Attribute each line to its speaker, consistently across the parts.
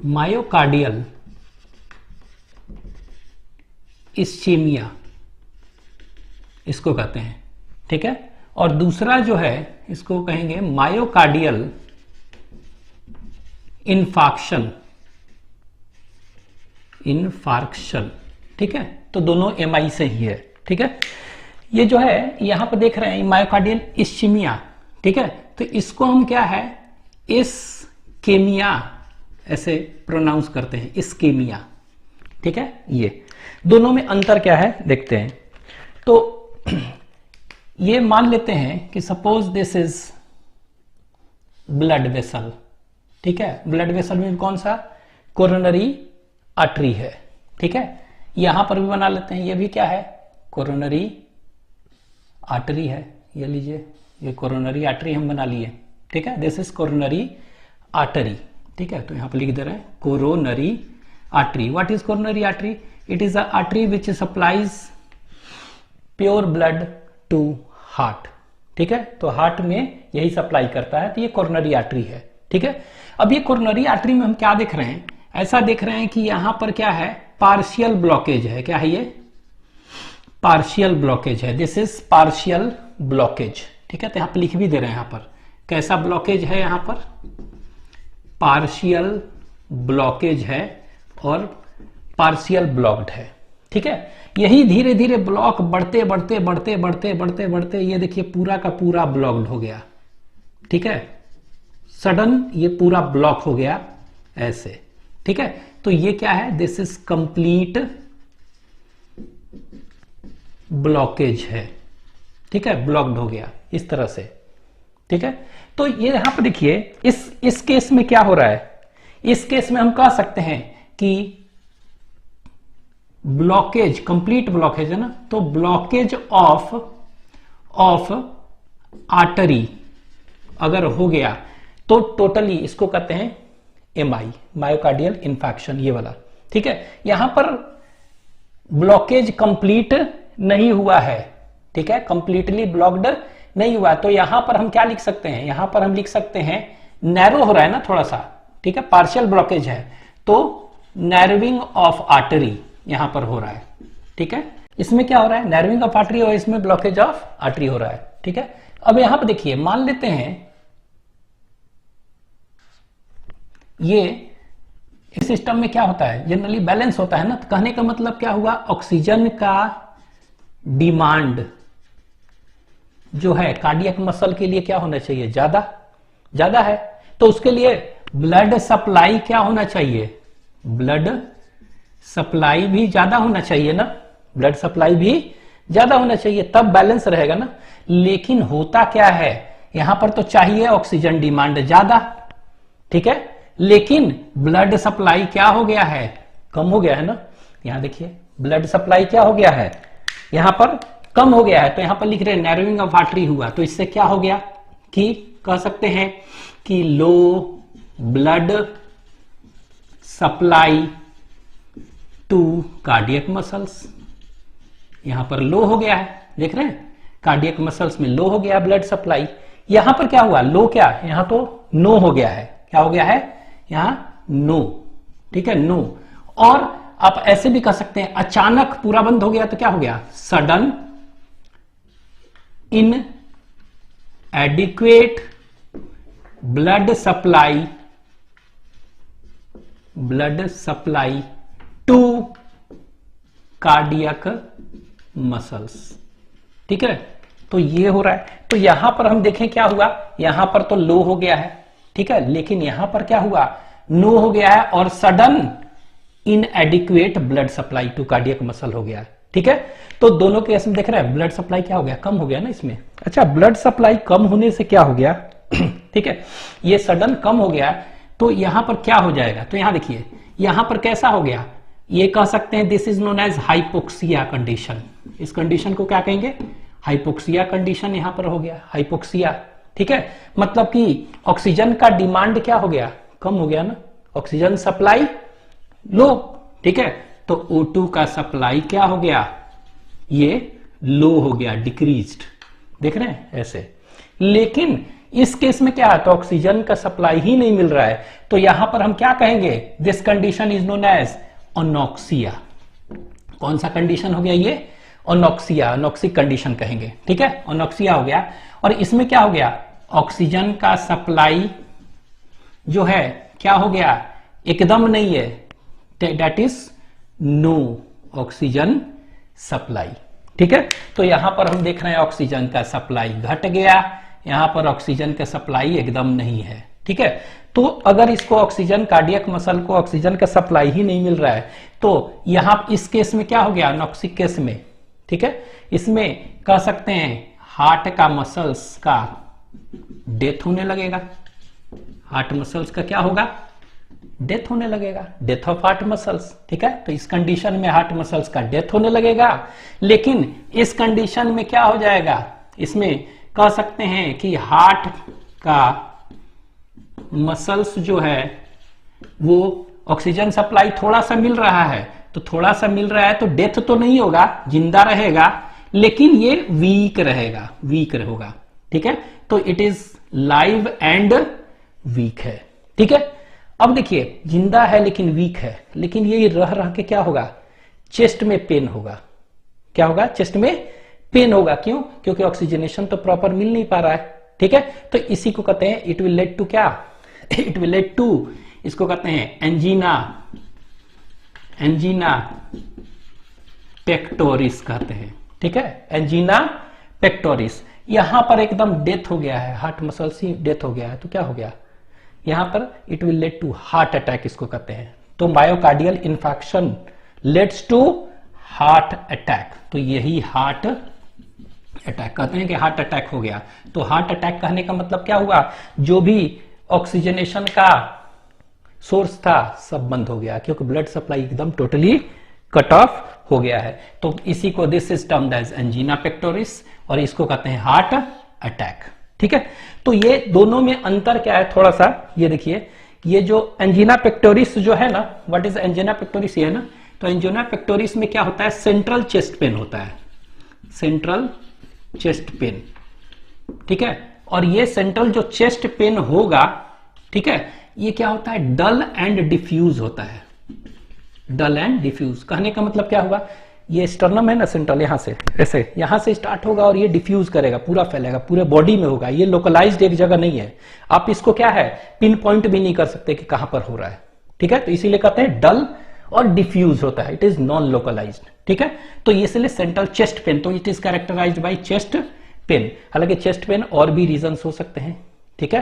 Speaker 1: Myocardial ischaemia इसको कहते हैं, ठीक है। और दूसरा जो है इसको कहेंगे मायोकार्डियल इन्फार्क्शन, ठीक है। तो दोनों MI से ही है, ठीक है। ये जो है यहां पर देख रहे हैं मायोकार्डियल इस्चेमिया, ठीक है। तो इसको हम क्या है इस्केमिया ऐसे प्रोनाउंस करते हैं, इस्केमिया, ठीक है। ये दोनों में अंतर क्या है देखते हैं। तो ये मान लेते हैं कि suppose this is blood vessel, ठीक है। ब्लड वेसल में कौन सा कोरोनरी आर्टरी है, ठीक है। यहां पर भी बना लेते हैं, ये भी क्या है कोरोनरी आर्टरी है, ये लीजिए ये कोरोनरी आर्टरी हम बना लिए, ठीक है। दिस इज कोरोनरी आर्टरी, ठीक है। तो यहां पर लिख दे रहे हैं coronary artery. What is coronary artery? It is a artery which supplies pure blood to heart, ठीक है। तो हार्ट में यही सप्लाई करता है, तो ये कोरोनरी आर्टरी है, ठीक है। अब ये कोरोनरी आर्टरी में हम क्या देख रहे हैं, ऐसा देख रहे हैं कि यहां पर क्या है पार्शियल ब्लॉकेज है। क्या है ये पार्शियल ब्लॉकेज है, दिस इज पार्शियल ब्लॉकेज, ठीक है। तो यहां पर लिख भी दे रहे हैं, यहां पर कैसा ब्लॉकेज है, यहां पर पार्शियल ब्लॉकेज है और पार्शियल ब्लॉक्ड है, ठीक है। यही धीरे धीरे ब्लॉक बढ़ते बढ़ते बढ़ते बढ़ते बढ़ते बढ़ते ये देखिए पूरा का पूरा ब्लॉक्ड हो गया, ठीक है। सडन ये पूरा ब्लॉक हो गया ऐसे, ठीक है। तो ये क्या है, दिस इज कंप्लीट ब्लॉकेज है, ठीक है। ब्लॉक्ड हो गया इस तरह से, ठीक है। तो ये यहां पर देखिए इस केस में क्या हो रहा है, इस केस में हम कह सकते हैं कि ब्लॉकेज कंप्लीट ब्लॉकेज है ना, तो ब्लॉकेज ऑफ आर्टरी अगर हो गया तो टोटली इसको कहते हैं MI, मायोकार्डियल इन्फेक्शन, ये वाला, ठीक है। यहां पर ब्लॉकेज कंप्लीट नहीं हुआ है, ठीक है, कंप्लीटली ब्लॉक्ड नहीं हुआ। तो यहां पर हम क्या लिख सकते हैं, यहां पर हम लिख सकते हैं नैरो हो रहा है ना थोड़ा सा, ठीक है, पार्शियल ब्लॉकेज है, तो नैरोइंग ऑफ आर्टरी यहां पर हो रहा है, ठीक है। इसमें क्या हो रहा है नैरोइंग ऑफ आर्टरी और इसमें ब्लॉकेज ऑफ आर्टरी हो रहा है, ठीक है। अब यहां पर देखिए मान लेते हैं ये इस सिस्टम में क्या होता है जनरली बैलेंस होता है ना, तो कहने का मतलब क्या हुआ, ऑक्सीजन का डिमांड जो है कार्डियक मसल के लिए क्या होना चाहिए, ज्यादा है। तो उसके लिए ब्लड सप्लाई क्या होना चाहिए, ब्लड सप्लाई भी ज्यादा होना चाहिए ना, ब्लड सप्लाई भी ज्यादा होना चाहिए, तब बैलेंस रहेगा ना। लेकिन होता क्या है, यहां पर तो चाहिए ऑक्सीजन डिमांड ज्यादा, ठीक है, लेकिन ब्लड सप्लाई क्या हो गया है, कम हो गया है ना। यहां देखिए ब्लड सप्लाई क्या हो गया है, यहां पर कम हो गया है। तो यहां पर लिख रहे हैं नैरोइंग ऑफ आर्टरी हुआ, तो इससे क्या हो गया कि कह सकते हैं कि low blood supply to cardiac muscles, यहां पर लो हो गया है, देख रहे हैं कार्डियक मसल्स में लो हो गया ब्लड सप्लाई। यहां पर क्या हुआ, लो क्या, यहां तो नो हो गया है, क्या हो गया है यहां नो, ठीक है, नो। और आप ऐसे भी कह सकते हैं अचानक पूरा बंद हो गया तो क्या हो गया, sudden inadequate blood supply to cardiac muscles, ठीक है। तो ये हो रहा है। तो यहां पर हम देखें क्या हुआ, यहां पर तो लो हो गया है, ठीक है, लेकिन यहां पर क्या हुआ, नो हो गया है और sudden inadequate blood supply to cardiac muscle हो गया है, ठीक है। तो दोनों केस में देख रहे हैं ब्लड सप्लाई क्या हो गया, कम हो गया ना इसमें। अच्छा, ब्लड सप्लाई कम होने से क्या हो गया ठीक है, ये सडन कम हो गया, तो यहां पर क्या हो जाएगा, तो यहां देखिए यहां पर कैसा हो गया, ये कह सकते हैं this is known as hypoxia condition. इस कंडीशन को क्या कहेंगे, हाइपोक्सिया कंडीशन यहां पर हो गया, हाइपोक्सिया, ठीक है। मतलब कि ऑक्सीजन का डिमांड क्या हो गया, कम हो गया ना, ऑक्सीजन सप्लाई लो, ठीक है। तो O2 का सप्लाई क्या हो गया, ये लो हो गया, डिक्रीज्ड, देख रहे हैं ऐसे। लेकिन इस केस में क्या है, तो ऑक्सीजन का सप्लाई ही नहीं मिल रहा है, तो यहां पर हम क्या कहेंगे, this condition is known as anoxia. कौन सा कंडीशन हो गया ये, अनॉक्सिया, अनॉक्सिक कंडीशन कहेंगे, ठीक है, अनॉक्सिया हो गया। और इसमें क्या हो गया, ऑक्सीजन का सप्लाई जो है क्या हो गया, एकदम नहीं है, that is no oxygen supply, ठीक है। तो यहां पर हम देख रहे हैं ऑक्सीजन का सप्लाई घट गया, यहां पर ऑक्सीजन का सप्लाई एकदम नहीं है, ठीक है। तो अगर इसको ऑक्सीजन, कार्डियक मसल को ऑक्सीजन का सप्लाई ही नहीं मिल रहा है, तो यहां इस केस में क्या हो गया, अनॉक्सिक केस में, ठीक है, इसमें कह सकते हैं हार्ट का मसल्स का डेथ होने लगेगा, हार्ट मसल्स का क्या होगा, डेथ होने लगेगा, डेथ ऑफ हार्ट मसल्स, ठीक है। तो इस कंडीशन में हार्ट मसल्स का डेथ होने लगेगा। लेकिन इस कंडीशन में क्या हो जाएगा, इसमें कह सकते हैं कि हार्ट का मसल्स जो है वो ऑक्सीजन सप्लाई थोड़ा सा मिल रहा है, तो थोड़ा सा मिल रहा है तो डेथ तो नहीं होगा, जिंदा रहेगा, लेकिन ये वीक रहेगा, वीक होगा, ठीक है। तो it is live and weak है, ठीक है। अब देखिए जिंदा है लेकिन वीक है, लेकिन ये रह रह के क्या होगा, चेस्ट में पेन होगा, क्या होगा, चेस्ट में पेन होगा, क्यों, क्योंकि ऑक्सीजनेशन तो प्रॉपर मिल नहीं पा रहा है, ठीक है। तो इसी को कहते हैं, इट विल लेड टू क्या, इट विल लेड टू, इसको कहते हैं एंजीना, एंजीना पेक्टोरिस कहते हैं, ठीक है, एंजीना पेक्टोरिस। यहां पर एकदम डेथ हो गया है, हार्ट मसल्स ही डेथ हो गया है, तो क्या हो गया, यहां पर it will lead to heart attack, इसको कहते हैं। तो myocardial infection leads to heart attack, तो यही हार्ट अटैक कहते हैं कि हार्ट अटैक हो गया। तो हार्ट अटैक कहने का मतलब क्या हुआ, जो भी ऑक्सीजनेशन का सोर्स था सब बंद हो गया, क्योंकि ब्लड सप्लाई एकदम टोटली कट ऑफ हो गया है। तो इसी को this is termed as angina pectoris, और इसको कहते हैं हार्ट अटैक, ठीक है। तो ये दोनों में अंतर क्या है, थोड़ा सा ये देखिए, ये जो एंजीना पेक्टोरिस जो है ना, व्हाट इज एंजीना पेक्टोरिस, ये है ना, तो एंजीना पेक्टोरिस में क्या होता है, सेंट्रल चेस्ट पेन होता है, सेंट्रल चेस्ट पेन, ठीक है। और ये सेंट्रल जो चेस्ट पेन होगा, ठीक है, ये क्या होता है, डल एंड डिफ्यूज होता है, डल एंड डिफ्यूज। कहने का मतलब क्या हुआ, ये स्टर्नम है ना सेंट्रल, यहां से ऐसे यहां से स्टार्ट होगा और ये डिफ्यूज करेगा, पूरा फैलेगा, पूरे बॉडी में होगा, ये लोकलाइज्ड एक जगह नहीं है, आप इसको क्या है पिन पॉइंट भी नहीं कर सकते कि कहां पर हो रहा है, ठीक है। तो इसीलिए कहते हैं डल और डिफ्यूज होता है, इट इज नॉन लोकलाइज्ड, ठीक है। तो इसलिए सेंट्रल चेस्ट पेन, तो it is characterised by chest pain. हालांकि चेस्ट पेन और भी रीजन हो सकते हैं, ठीक है,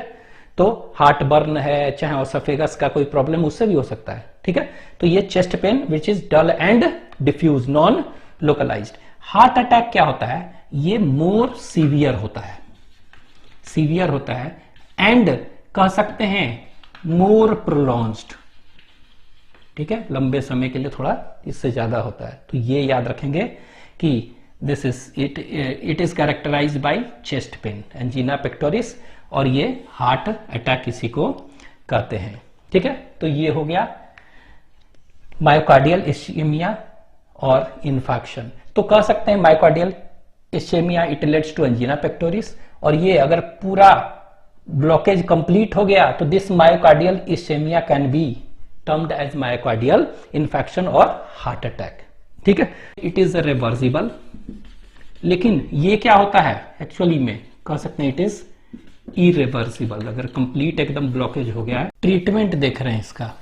Speaker 1: तो हार्ट बर्न है, चाहे ओसोफेगस का कोई प्रॉब्लम, उससे भी हो सकता है, ठीक है। तो ये chest pain which is dull and diffuse, non localised. Heart attack क्या होता है, ये मोर सीवियर होता है, सीवियर होता है, एंड कह सकते हैं मोर प्रोलॉन्ज्ड, ठीक है, लंबे समय के लिए थोड़ा इससे ज्यादा होता है। तो ये याद रखेंगे कि this is it is characterised by chest pain, angina pectoris, और ये हार्ट अटैक इसी को कहते हैं, ठीक है। तो ये हो गया मायोकार्डियल इस्केमिया और इन्फेक्शन। तो कह सकते हैं myocardial ischaemia it leads to angina pectoris, और ये अगर पूरा ब्लॉकेज कंप्लीट हो गया तो this myocardial ischaemia can be termed as myocardial infection और हार्ट अटैक, ठीक है। इट इज रिवर्सिबल, लेकिन ये क्या होता है एक्चुअली में, कह सकते हैं इट इज इरिवर्सिबल, अगर कंप्लीट एकदम ब्लॉकेज हो गया है। ट्रीटमेंट देख रहे हैं इसका,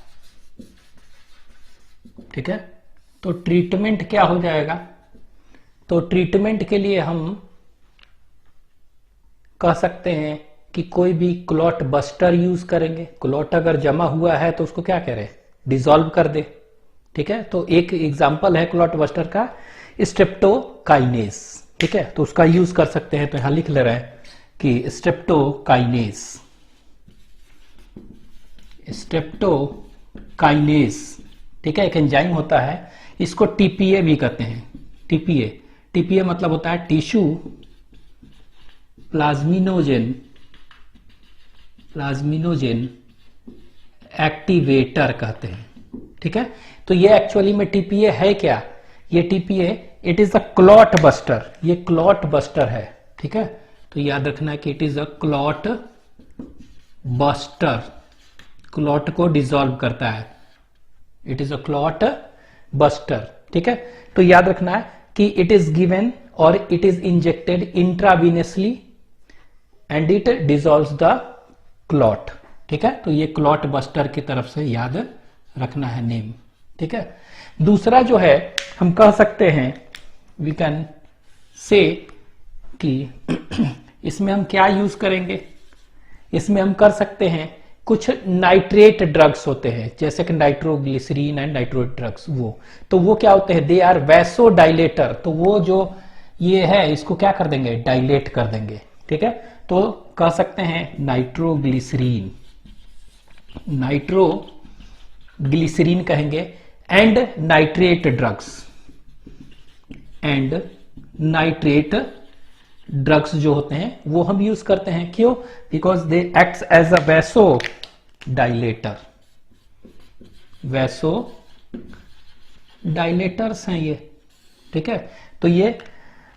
Speaker 1: ठीक है। तो ट्रीटमेंट क्या हो जाएगा, तो ट्रीटमेंट के लिए हम कह सकते हैं कि कोई भी क्लॉट बस्टर यूज करेंगे। क्लॉट अगर जमा हुआ है तो उसको क्या करें, डिसॉल्व कर दे, ठीक है। तो एक एग्जांपल है क्लॉट बस्टर का स्ट्रेप्टोकाइनेस, ठीक है, तो उसका यूज कर सकते हैं। तो यहां लिख ले रहे हैं कि स्ट्रेप्टोकाइनेस, स्ट्रेप्टोकाइनेस, ठीक है, एक एंजाइम होता है, इसको टीपीए भी कहते हैं। टीपीए, टीपीए मतलब होता है टिश्यू प्लाज्मिनोजेन, प्लाज्मिनोजेन एक्टिवेटर कहते हैं, ठीक है। तो ये एक्चुअली में टीपीए है क्या, ये TPA it is a clot buster, ये क्लॉट बस्टर है, ठीक है। तो याद रखना है कि it is a clot buster, clot को डिसॉल्व करता है, it is a clot buster. ठीक है, तो याद रखना है कि इट इज गिवन और it is injected intravenously and it dissolves the clot. ठीक है, तो ये क्लॉट बस्टर की तरफ से याद रखना है नेम। ठीक है, दूसरा जो है हम कह सकते हैं, वी कैन से कि इसमें हम क्या यूज करेंगे, इसमें हम कर सकते हैं कुछ नाइट्रेट ड्रग्स होते हैं जैसे कि नाइट्रोग्लिसरीन एंड नाइट्रोट ड्रग्स, वो क्या होते हैं, दे आर वैसो डायलेटर। तो वो जो ये है इसको क्या कर देंगे, डायलेट कर देंगे। ठीक है, तो कह सकते हैं नाइट्रोग्लिसरीन, नाइट्रोग्लिसरीन कहेंगे, and nitrate drugs, and nitrate drugs जो होते हैं वो हम यूज करते हैं, क्यों, because they acts as a vasodilator, vasodilators हैं ये। ठीक है, तो ये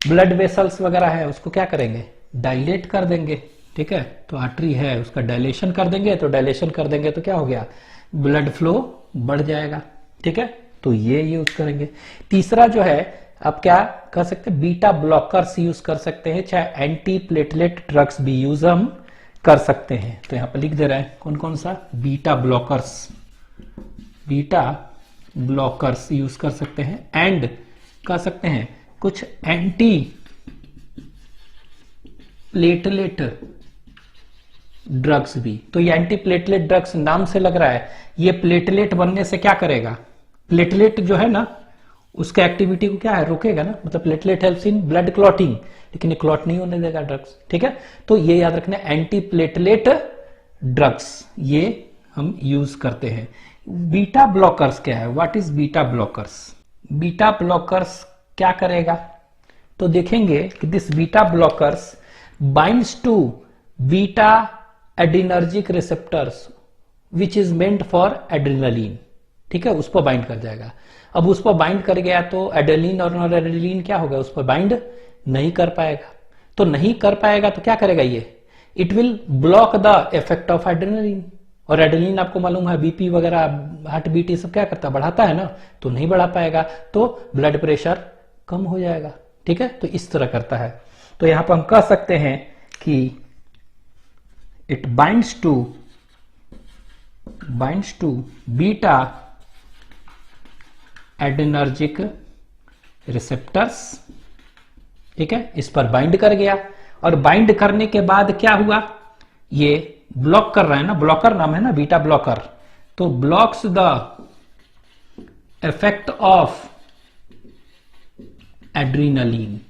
Speaker 1: ब्लड वेसल्स वगैरह है उसको क्या करेंगे, डायलेट कर देंगे। ठीक है, तो आर्टरी है उसका डायलेशन कर देंगे, तो डायलेशन कर देंगे तो क्या हो गया, ब्लड फ्लो बढ़ जाएगा। ठीक है, तो ये यूज करेंगे। तीसरा जो है आप क्या कर सकते हैं, बीटा ब्लॉकर्स यूज कर सकते हैं, चाहे एंटी प्लेटलेट ड्रग्स भी यूज हम कर सकते हैं। तो यहां पर लिख दे रहे हैं कौन कौन सा, beta blockers, beta blockers use कर सकते हैं, एंड कर सकते हैं कुछ एंटी प्लेटलेट ड्रग्स भी। तो ये एंटी प्लेटलेट ड्रग्स नाम से लग रहा है, ये प्लेटलेट बनने से क्या करेगा, प्लेटलेट जो है ना उसका एक्टिविटी को क्या है, रोकेगा ना, मतलब platelet helps in blood clotting, लेकिन ये क्लॉट नहीं होने देगा ड्रग्स। ठीक है, तो ये याद रखना, एंटी प्लेटलेट ड्रग्स ये हम यूज करते हैं। बीटा ब्लॉकर्स क्या है, what is beta blockers, beta blockers क्या करेगा, तो देखेंगे कि this beta blockers binds to beta adrenergic receptors which is meant for adrenaline. ठीक है, उस पर बाइंड कर जाएगा। अब उस पर बाइंड कर गया तो एड्रेनलिन और नॉर एड्रेनलिन क्या होगा, उस पर बाइंड नहीं कर पाएगा। तो नहीं कर पाएगा तो क्या करेगा ये, it will block the effect of adrenaline. और एड्रेनलिन आपको मालूम है बीपी वगैरह, हार्ट बीट ये सब क्या करता है, बढ़ाता है ना, तो नहीं बढ़ा पाएगा, तो ब्लड प्रेशर कम हो जाएगा। ठीक है, तो इस तरह करता है। तो यहां पर हम कह सकते हैं कि it binds to beta adrenergic receptors. ठीक है, इस पर बाइंड कर गया, और बाइंड करने के बाद क्या हुआ, ये ब्लॉक कर रहा है ना, ब्लॉकर नाम है ना बीटा ब्लॉकर, तो blocks the effect of adrenaline.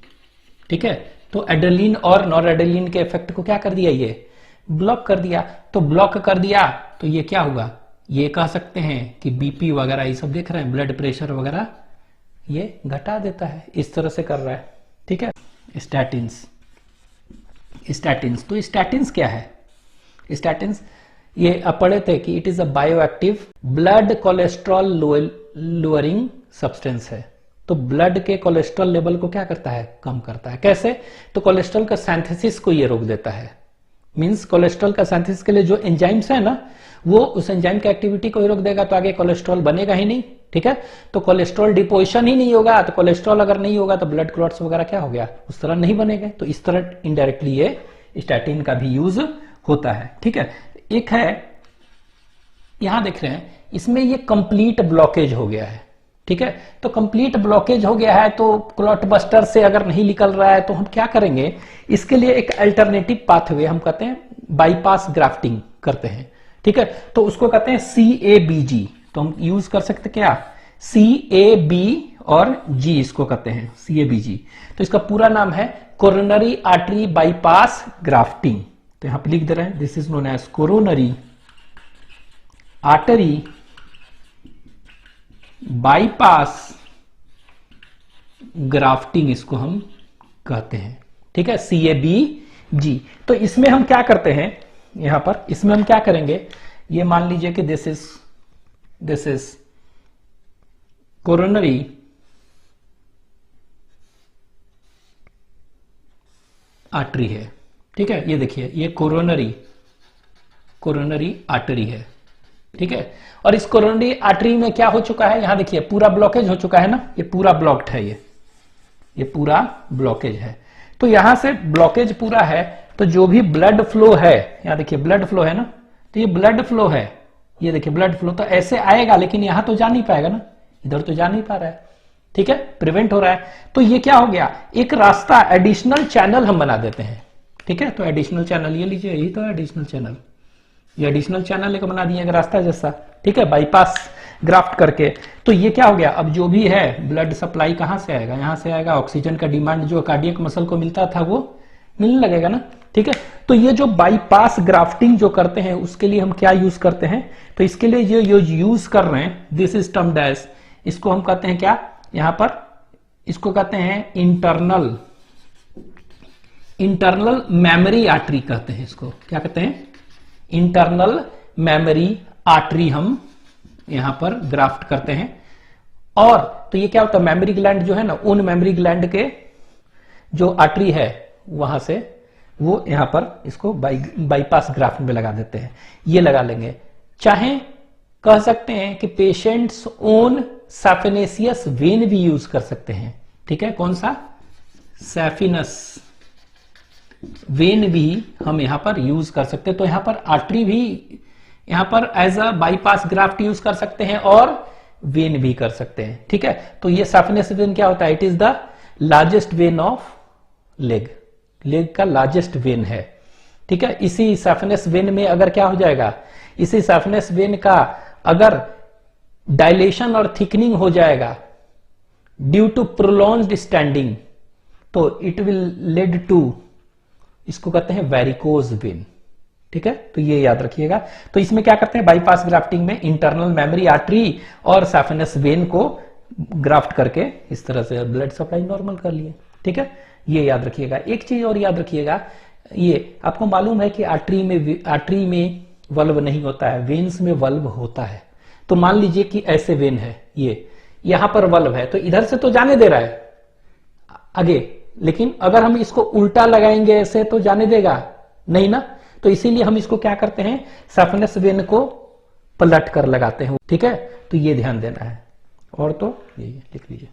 Speaker 1: ठीक है, तो एड्रेनलिन और नॉर एड्रेनलिन के इफेक्ट को क्या कर दिया, ये ब्लॉक कर दिया। तो ब्लॉक कर दिया तो ये क्या हुआ, ये कह सकते हैं कि बीपी वगैरह ये सब देख रहे हैं, ब्लड प्रेशर वगैरह ये घटा देता है, इस तरह से कर रहा है। ठीक है, स्टैटिन्स, तो स्टैटिन्स क्या है, स्टैटिन्स ये आप पढ़े थे कि it is a bioactive blood cholesterol lowering substance है। तो ब्लड के कोलेस्ट्रॉल लेवल को क्या करता है, कम करता है। कैसे, तो कोलेस्ट्रॉल का सिंथेसिस को ये रोक देता है, मींस कोलेस्ट्रॉल का सिंथेसिस के लिए जो एंजाइम्स है ना, वो उस एंजाइम की एक्टिविटी को ही रोक देगा, तो आगे कोलेस्ट्रॉल बनेगा ही नहीं। ठीक है, तो कोलेस्ट्रॉल डिपोजिशन ही नहीं होगा, तो कोलेस्ट्रॉल अगर नहीं होगा तो ब्लड क्लॉट्स वगैरह क्या हो गया, उस तरह नहीं बनेगा। तो इस तरह इनडायरेक्टली ये स्टैटिन का भी यूज होता है। ठीक है, एक है यहां देख रहे हैं, इसमें ये कंप्लीट ब्लॉकेज हो गया है। ठीक है, तो कंप्लीट ब्लॉकेज हो गया है, तो क्लॉट बस्टर से अगर नहीं निकल रहा है तो हम क्या करेंगे, इसके लिए एक अल्टरनेटिव पाथवे हम कहते हैं बाईपास ग्राफ्टिंग करते हैं। ठीक है, तो उसको कहते हैं CABG। तो हम यूज कर सकते क्या, CAB और G इसको कहते हैं CABG। तो इसका पूरा नाम है कोरोनरी आर्टरी बाईपास ग्राफ्टिंग। तो यहां पे लिख दे रहे हैं, this is known as coronary artery bypass grafting इसको हम कहते हैं। ठीक है, CABG। तो इसमें हम क्या करते हैं, यहां पर इसमें हम क्या करेंगे, ये मान लीजिए कि दिस इज कोरोनरी आर्टरी है। ठीक है, ये देखिए ये कोरोनरी कोरोनरी आर्टरी है, ठीक है। और इस कोरोनरी आर्टरी में क्या हो चुका है, यहां देखिए पूरा ब्लॉकेज हो चुका है ना, ये पूरा ब्लॉक्ड है, ये पूरा ब्लॉकेज है। तो यहां से ब्लॉकेज पूरा है, तो जो भी ब्लड फ्लो है, यहां देखिए ब्लड फ्लो है ना, तो ये ब्लड फ्लो है, ये देखिए ब्लड फ्लो तो ऐसे आएगा, लेकिन यहां तो जा नहीं पाएगा ना, इधर तो जा नहीं पा रहा है, ठीक है, प्रिवेंट हो रहा है। तो ये क्या हो गया, एक रास्ता एडिशनल चैनल हम बना देते हैं, ठीक है। तो एडिशनल चैनल ये लीजिए, यही तो एडिशनल चैनल, ये एडिशनल चैनल एक बना दिया रास्ता जैसा, ठीक है, बाईपास ग्राफ्ट करके। तो ये क्या हो गया, अब जो भी है ब्लड सप्लाई कहां से आएगा, यहां से आएगा, ऑक्सीजन का डिमांड जो कार्डियक मसल को मिलता था वो मिलने लगेगा ना, ठीक है। तो ये जो बाईपास ग्राफ्टिंग जो करते हैं उसके लिए हम क्या यूज करते हैं, तो इसके लिए ये यूज कर रहे हैं, दिस इज टर्म डैश, इसको हम कहते हैं क्या, यहां पर इसको कहते हैं इंटरनल मेमोरी आर्टरी कहते हैं, इसको क्या कहते हैं, इंटरनल मेमोरी आर्टरी हम यहां पर ग्राफ्ट करते हैं। और तो ये क्या होता है, मेमोरी ग्लैंड जो है ना, उन मेमोरी ग्लैंड के जो आर्टरी है वहां से वो यहां पर इसको बाईपास ग्राफ्ट में लगा देते हैं, ये लगा लेंगे। चाहे कह सकते हैं कि पेशेंट्स ओन सैफिनेसियस वेन भी यूज कर सकते हैं, ठीक है, कौन सा, सैफिनस वेन भी हम यहां पर यूज कर सकते हैं। तो यहां पर आर्टरी भी यहां पर as a bypass graft use कर सकते हैं और वेन भी कर सकते हैं, ठीक है। तो ये सैफिनस वेन क्या होता है, it is the largest when of leg का लार्जेस्ट वेन है, ठीक है। इसी सैफिनस वेन में अगर क्या हो जाएगा, इसी सैफिनस वेन का अगर डायलेशन और थिकनिंग हो जाएगा ड्यू टू प्रोलॉन्ग्ड स्टैंडिंग, तो इट विल लीड टू, इसको कहते हैं वेरिकोज वेन, ठीक है। तो ये याद रखिएगा। तो इसमें क्या करते हैं, बाईपास ग्राफ्टिंग में इंटरनल मेमोरी आर्टरी और सैफिनस वेन को ग्राफ्ट करके इस तरह से ब्लड सप्लाई नॉर्मल कर लिए, ठीक है, ये याद रखिएगा। एक चीज और याद रखिएगा, ये आपको मालूम है कि आर्टरी में वल्व नहीं होता है, वेन्स में वल्व होता है। तो मान लीजिए कि ऐसे वेन है, ये यहां पर वल्व है, तो इधर से तो जाने दे रहा है आगे, लेकिन अगर हम इसको उल्टा लगाएंगे ऐसे तो जाने देगा नहीं ना। तो इसीलिए हम इसको क्या करते हैं, सैफिनस वेन को पलट कर लगाते हैं, ठीक है। तो ये ध्यान देना है। और तो ये लिख लीजिए।